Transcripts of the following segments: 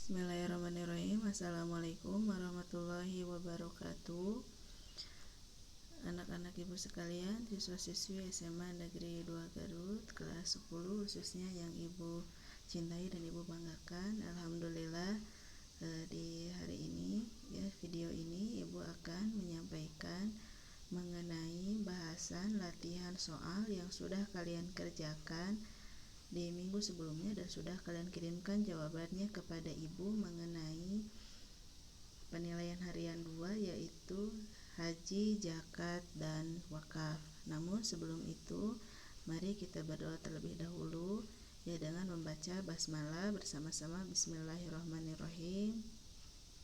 Bismillahirrahmanirrahim. Assalamualaikum warahmatullahi wabarakatuh. Anak-anak ibu sekalian, siswa-siswi SMA Negeri 2 Garut kelas 10 khususnya yang ibu cintai dan ibu banggakan. Alhamdulillah, di hari ini video ini ibu akan menyampaikan mengenai bahasan latihan soal yang sudah kalian kerjakan di minggu sebelumnya dan sudah kalian kirimkan jawabannya kepada ibu mengenai penilaian harian 2, yaitu haji, zakat, dan wakaf. Namun sebelum itu, mari kita berdoa terlebih dahulu dengan membaca basmalah bersama-sama. Bismillahirrahmanirrahim.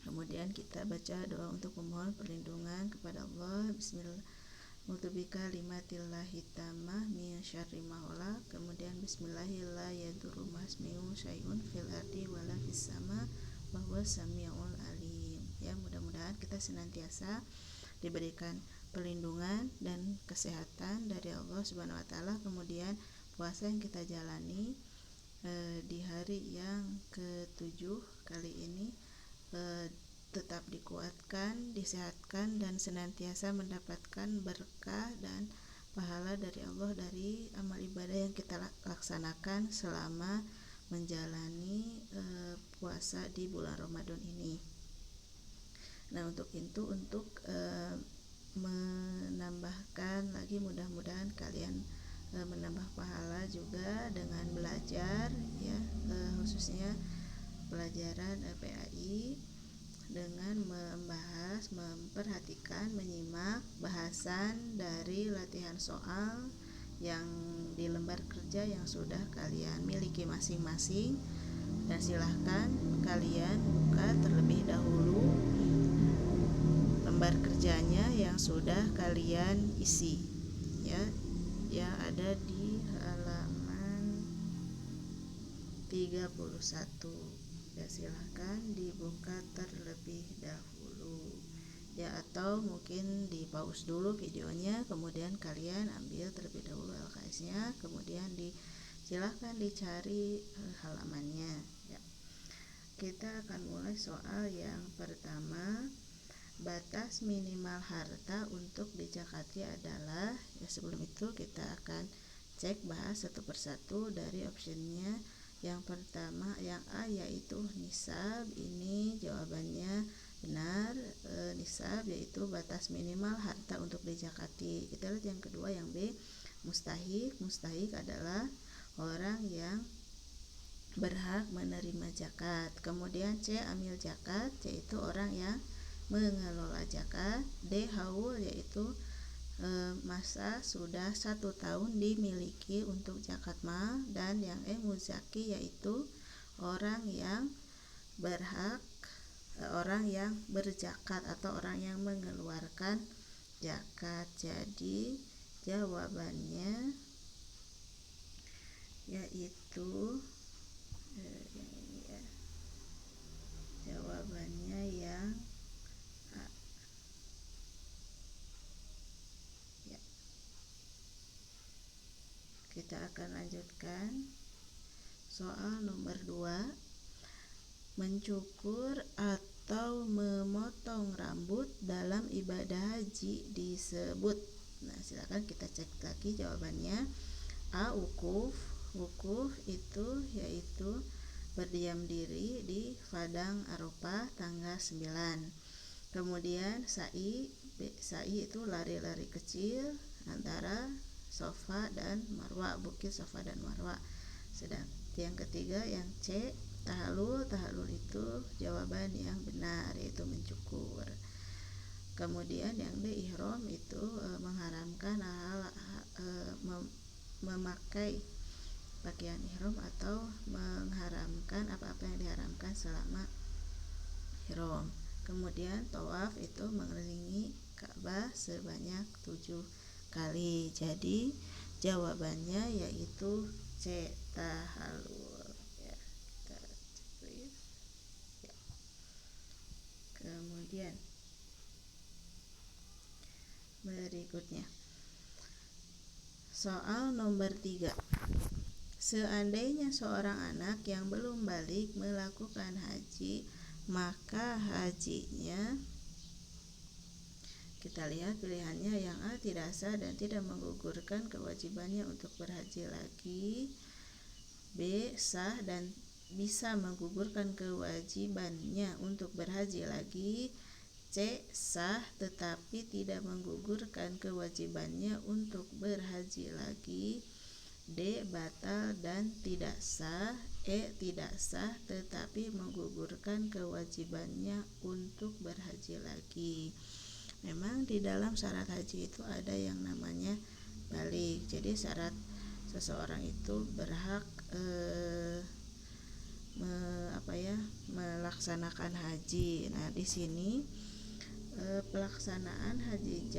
Kemudian kita baca doa untuk memohon perlindungan kepada Allah. Bismillah. Mutubika limatillahi tamah min syarri ma khalaq. Kemudian bismillahirrahmanirrahim. Masmi'u syai'un fil ardi wala fis sama wa huwas samiul alim. Ya, mudah-mudahan kita senantiasa diberikan perlindungan dan kesehatan dari Allah Subhanahu wa taala. Kemudian puasa yang kita jalani di hari yang ke-7 kali ini tetap dikuatkan, disehatkan, dan senantiasa mendapatkan berkah dan pahala dari Allah dari amal ibadah yang kita laksanakan selama menjalani puasa di bulan Ramadan ini. Nah, untuk menambahkan lagi, mudah-mudahan kalian menambah pahala juga dengan belajar khususnya pelajaran PAI dengan membahas, memperhatikan, menyimak bahasan dari latihan soal yang di lembar kerja yang sudah kalian miliki masing-masing, dan silahkan kalian buka terlebih dahulu lembar kerjanya yang sudah kalian isi yang ada di halaman 31. Silahkan dibuka terlebih dahulu atau mungkin di pause dulu videonya, kemudian kalian ambil terlebih dahulu LKS-nya, kemudian silahkan dicari halamannya. Kita akan mulai soal yang pertama. Batas minimal harta untuk dizakati adalah, sebelum itu kita akan cek bahas satu persatu dari optionnya. Yang pertama, yang A, yaitu nisab. Ini jawabannya benar. Nisab yaitu batas minimal harta untuk dizakati. Kita lihat yang kedua, yang B, mustahik. Mustahik adalah orang yang berhak menerima zakat. Kemudian C, amil zakat, yaitu orang yang mengelola zakat. D, haul, yaitu masa sudah 1 tahun dimiliki untuk zakat mal. Dan yang E, muzaki, yaitu orang yang berhak, orang yang berzakat atau orang yang mengeluarkan zakat. Jadi jawabannya yaitu jawabannya yang A. Kita akan lanjutkan soal nomor 2. Mencukur atau memotong rambut dalam ibadah haji disebut. Nah, silakan kita cek lagi jawabannya. A, wukuf. Wukuf itu yaitu berdiam diri di Padang Arafah tanggal 9. Kemudian sa'i. Sa'i itu lari-lari kecil antara Safa dan Marwa, bukit Safa dan Marwa. Sedang yang ketiga, yang C, tahalul. Tahalul itu jawaban yang benar, yaitu mencukur. Kemudian yang D, ihram, itu mengharamkan memakai pakaian ihram atau mengharamkan apa-apa yang diharamkan selama ihram. Kemudian tawaf itu mengelilingi Ka'bah sebanyak 7 kali. Jadi jawabannya yaitu C, tahalul. Kemudian berikutnya soal nomor 3. Seandainya seorang anak yang belum balik melakukan haji, maka hajinya, kita lihat pilihannya, yang A tidak sah dan tidak menggugurkan kewajibannya untuk berhaji lagi, B sah dan bisa menggugurkan kewajibannya untuk berhaji lagi, C sah tetapi tidak menggugurkan kewajibannya untuk berhaji lagi, D batal dan tidak sah, E tidak sah tetapi menggugurkan kewajibannya untuk berhaji lagi. Memang di dalam syarat haji itu ada yang namanya balik. Jadi syarat seseorang itu berhak melaksanakan haji. Nah, di sini pelaksanaan haji,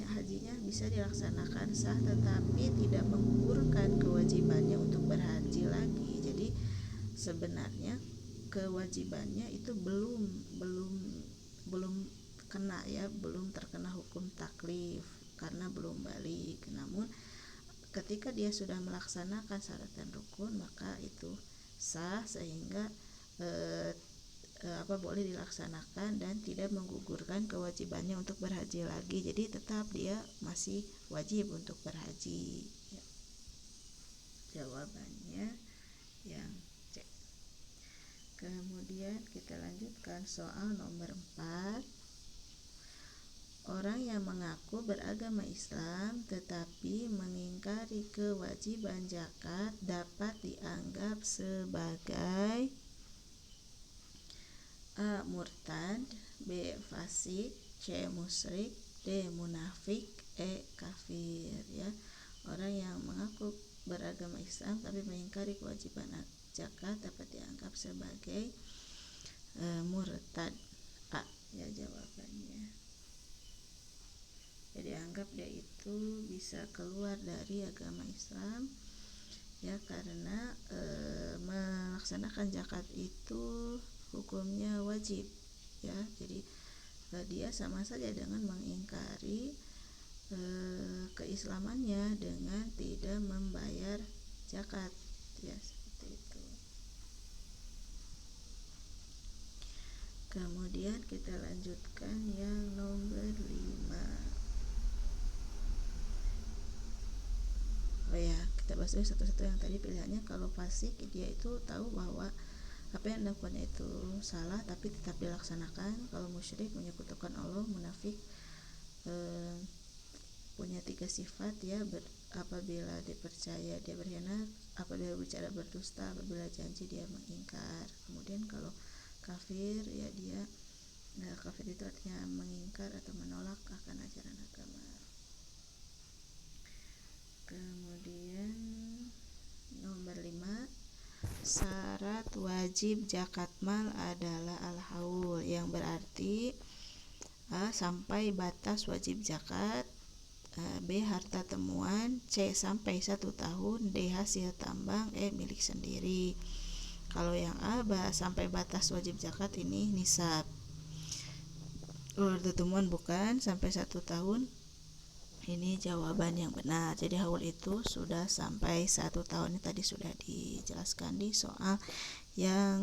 hajinya bisa dilaksanakan sah tetapi tidak menggugurkan kewajibannya untuk berhaji lagi. Jadi sebenarnya kewajibannya itu belum kena ya, belum terkena hukum taklif karena belum balik. Namun ketika dia sudah melaksanakan syarat dan rukun, maka itu sah sehingga boleh dilaksanakan dan tidak menggugurkan kewajibannya untuk berhaji lagi. Jadi tetap dia masih wajib untuk berhaji. Ya. Jawabannya yang C. Kemudian kita lanjutkan soal nomor 4. Orang yang mengaku beragama Islam tetapi mengingkari kewajiban zakat dapat dianggap sebagai A. murtad, B. fasik, C. musyrik, D. munafik, E. kafir. Ya, orang yang mengaku beragama Islam tapi mengingkari kewajiban zakat dapat dianggap sebagai murtad. A ya jawabannya. Jadi anggap dia itu bisa keluar dari agama Islam ya, karena melaksanakan zakat itu hukumnya wajib ya. Jadi dia sama saja dengan mengingkari keislamannya dengan tidak membayar zakat ya, seperti itu. Kemudian kita lanjutkan yang nomor 5. Kita bahas dulu satu-satu. Yang tadi pilihannya, kalau fasik dia itu tahu bahwa apa yang dilakukannya itu salah tapi tetap dilaksanakan. Kalau musyrik menyekutukan Allah. Munafik punya 3 sifat ya, apabila dipercaya dia berkhianat, apabila bicara berdusta, apabila janji dia mengingkar. Kemudian kalau kafir ya, dia kafir itu artinya mengingkar atau menolak akan ajaran agama. Kemudian nomor 5, syarat wajib zakat mal adalah al-haul, yang berarti A. sampai batas wajib zakat, B. harta temuan, C. sampai 1 tahun, D. hasil tambang, E. milik sendiri. Kalau yang A, sampai batas wajib zakat ini nisab. Harta temuan bukan, sampai 1 tahun ini jawaban yang benar. Jadi haul itu sudah sampai 1 tahun. Ini tadi sudah dijelaskan di soal yang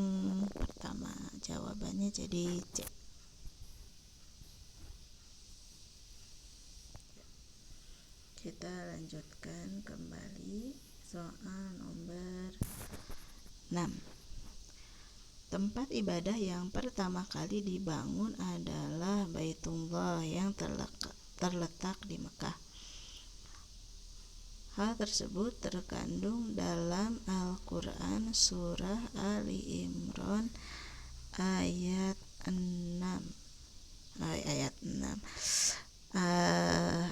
pertama. Jawabannya jadi C. Kita lanjutkan kembali soal nomor 6. Tempat ibadah yang pertama kali dibangun adalah Baitullah yang terletak di Mekah. Hal tersebut terkandung dalam Al-Quran surah Ali Imran ayat 6.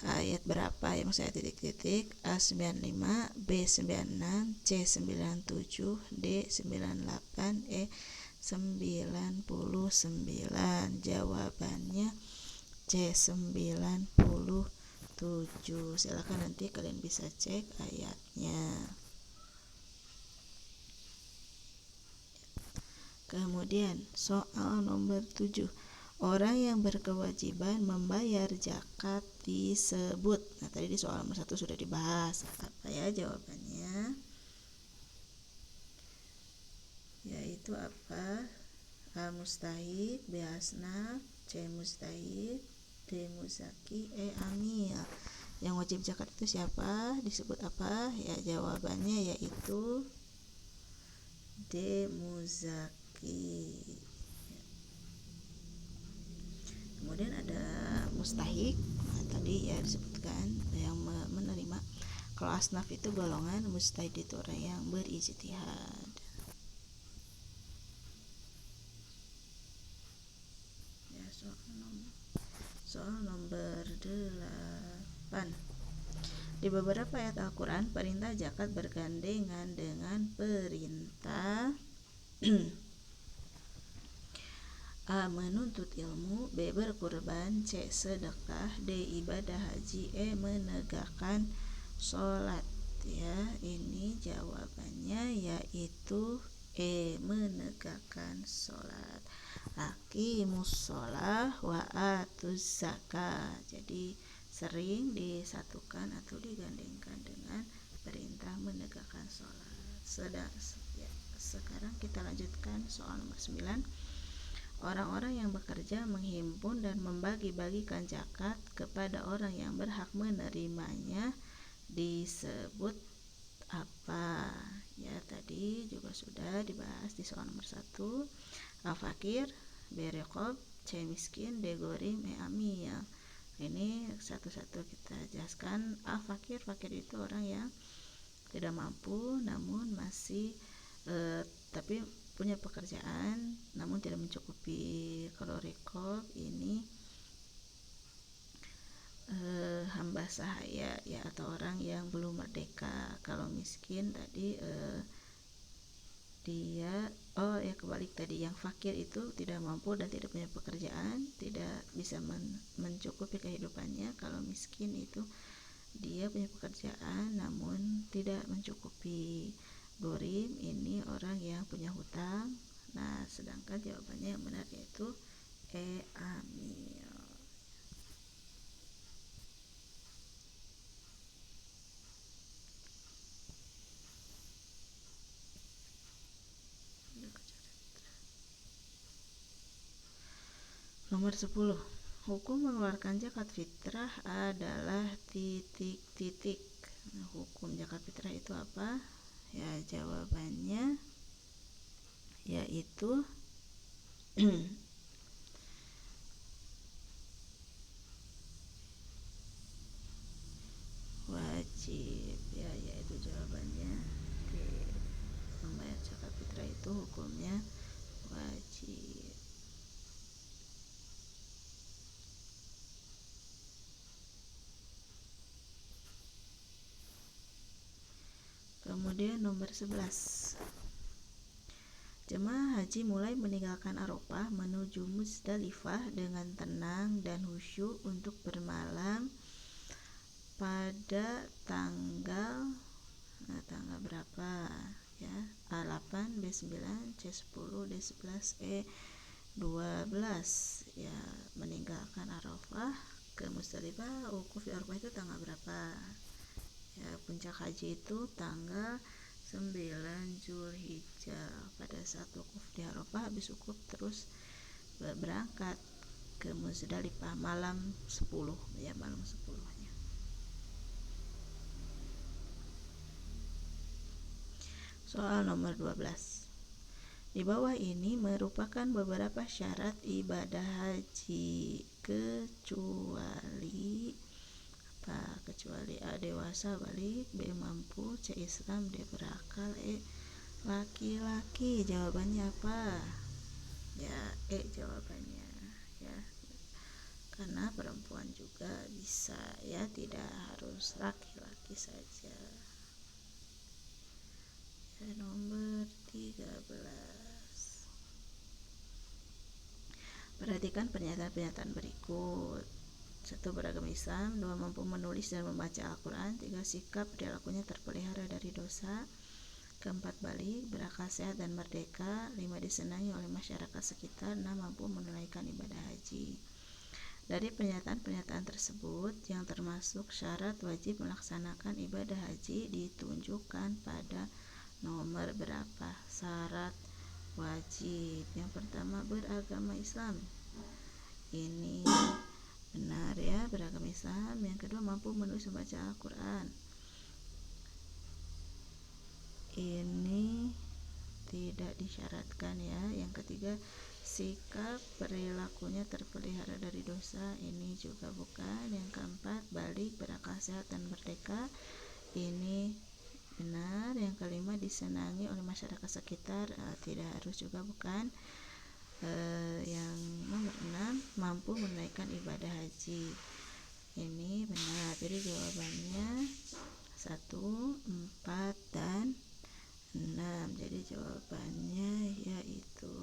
Ayat berapa ya, maksudnya titik-titik. A 95, B 96, C 97, D 98, E 99. Jawabannya C 97. Silakan nanti kalian bisa cek ayatnya. Kemudian soal nomor 7. Orang yang berkewajiban membayar zakat disebut. Nah, tadi di soal nomor 1 sudah dibahas. Apa ya jawabannya? itu apa? A. Mustahik, B. Asnaf, C. Mustahik, D. Muzaki, E. Amil. Yang wajib zakat itu siapa? Disebut apa? Ya, jawabannya yaitu D. Muzaki. Kemudian ada mustahik. Nah, tadi ya disebutkan yang menerima. Kalau asnaf itu golongan, mustahik itu orang yang berijtihad. Ya, soal nomor 8. Di beberapa ayat Al-Quran, perintah zakat bergandengan dengan perintah A. Menuntut ilmu, B. Berkurban, C. Sedekah, D. Ibadah haji, E. Menegakkan sholat. Ya, ini jawabannya yaitu E. Menegakkan sholat. Aqimus sholah wa atuz zakat. Jadi sering disatukan atau digandengkan dengan perintah menegakkan sholat. Sekarang kita lanjutkan soal nomor 9. Orang-orang yang bekerja menghimpun dan membagi-bagikan zakat kepada orang yang berhak menerimanya disebut apa? Ya, tadi juga sudah dibahas di soal nomor 1. A-fakir, B. Riqab, C. miskin, D. gorim, E. amil. Ini satu-satu kita jelaskan. A-fakir, fakir itu orang yang tidak mampu namun masih tapi punya pekerjaan namun tidak mencukupi. Kalau riqab ini hamba sahaya ya, atau orang yang belum merdeka. Kalau miskin tadi dia kebalik tadi, yang fakir itu tidak mampu dan tidak punya pekerjaan, tidak bisa mencukupi kehidupannya. Kalau miskin itu dia punya pekerjaan namun tidak mencukupi. Gorim ini orang yang punya hutang. Nah, sedangkan jawabannya yang benar yaitu E. amil. Nomor 10. Hukum mengeluarkan zakat fitrah adalah titik-titik. Nah, hukum zakat fitrah itu apa? Ya, jawabannya yaitu wajib. Ya, yaitu jawabannya D. Membayar zakat fitrah itu hukumnya wajib. Kemudian nomor 11. Jemaah haji mulai meninggalkan Arafah menuju Muzdalifah dengan tenang dan khusyuk untuk bermalam pada tanggal berapa ya? A8, B9, C10, D11, E12. Ya, meninggalkan Arafah ke Muzdalifah. Wukuf di Arafah itu tanggal berapa? Ya, puncak haji itu tanggal 9 Zulhijjah. Pada saat wukuf di Arafah, habis wukuf terus berangkat ke Muzdalifah malam 10 ya, malam 10-nya. Soal nomor 12. Di bawah ini merupakan beberapa syarat ibadah haji kecuali A. dewasa balik, B. mampu, C. Islam, D. berakal, E. laki-laki. Jawabannya apa? Ya, E jawabannya ya. Karena perempuan juga bisa ya, tidak harus laki-laki saja. Ya, nomor 13. Perhatikan pernyataan-pernyataan berikut. 1. Beragama Islam. 2. Mampu menulis dan membaca Al-Quran. 3. Sikap perilakunya terpelihara dari dosa. 4. Balik, berakal sehat dan merdeka. 5. Disenangi oleh masyarakat sekitar. 6. Mampu menunaikan ibadah haji. Dari pernyataan-pernyataan tersebut, yang termasuk syarat wajib melaksanakan ibadah haji ditunjukkan pada nomor berapa? Syarat wajib. Yang pertama, beragama Islam. Ini benar ya, beragama Islam. Yang kedua, mampu menulis membaca Al-Quran. Ini tidak disyaratkan ya. Yang ketiga, sikap perilakunya terpelihara dari dosa. Ini juga bukan. Yang keempat, balik, berakal sehat dan merdeka. Ini benar. Yang kelima, disenangi oleh masyarakat sekitar. Tidak harus juga, bukan. Yang nomor 6, mampu menunaikan ibadah haji. Ini benar. Jadi jawabannya 1, 4, dan 6. Jadi jawabannya yaitu